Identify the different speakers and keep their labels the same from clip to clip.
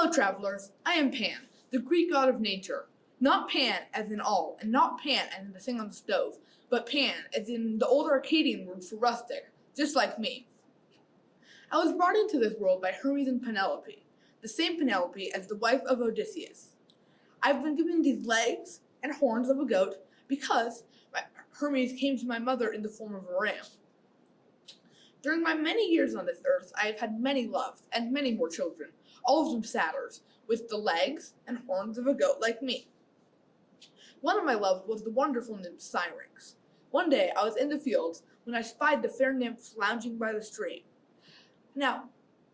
Speaker 1: Hello, travelers. I am Pan, the Greek god of nature. Not Pan as in all, and not Pan as in the thing on the stove, but Pan as in the old Arcadian word for rustic, just like me. I was brought into this world by Hermes and Penelope, the same Penelope as the wife of Odysseus. I've been given these legs and horns of a goat because Hermes came to my mother in the form of a ram. During my many years on this earth, I have had many loves and many more children, all of them satyrs, with the legs and horns of a goat like me. One of my loves was the wonderful nymph Syrinx. One day I was in the fields when I spied the fair nymph lounging by the stream. Now,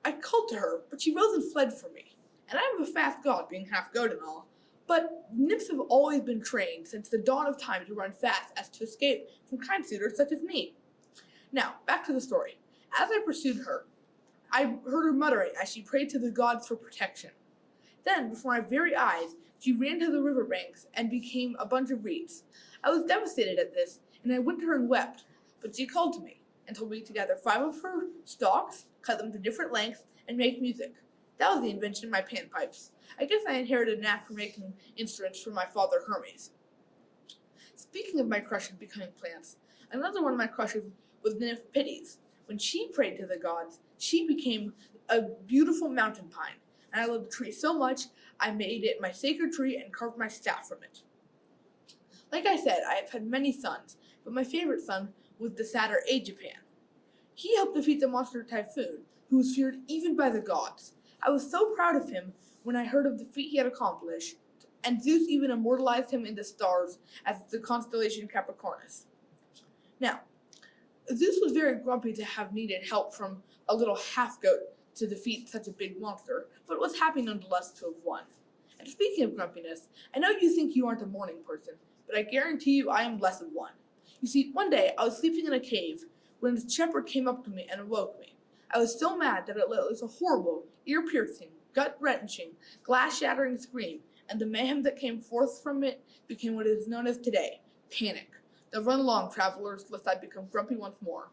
Speaker 1: I called to her, but she rose and fled from me. And I am a fast god, being half goat and all, but nymphs have always been trained since the dawn of time to run fast as to escape from kind suitors such as me. Now, back to the story. As I pursued her, I heard her muttering as she prayed to the gods for protection. Then, before my very eyes, she ran to the riverbanks and became a bunch of reeds. I was devastated at this, and I went to her and wept, but she called to me and told me to gather 5 of her stalks, cut them to different lengths, and make music. That was the invention of my panpipes. I guess I inherited a knack for making instruments from my father Hermes. Speaking of my crush in becoming plants, another one of my crushes was the nymph Pitys. When she prayed to the gods, she became a beautiful mountain pine, and I loved the tree so much I made it my sacred tree and carved my staff from it. Like I said, I have had many sons, but my favorite son was the satyr Aegipan. He helped defeat the monster Typhoon, who was feared even by the gods. I was so proud of him when I heard of the feat he had accomplished, and Zeus even immortalized him in the stars as the constellation Capricornus. Now, Zeus was very grumpy to have needed help from a little half-goat to defeat such a big monster, but was happy nonetheless to have won. And speaking of grumpiness, I know you think you aren't a morning person, but I guarantee you I am less of one. You see, one day I was sleeping in a cave when a shepherd came up to me and awoke me. I was so mad that it was a horrible, ear-piercing, gut-wrenching, glass-shattering scream, and the mayhem that came forth from it became what is known as today, panic. Now run along, travelers, lest I become grumpy once more.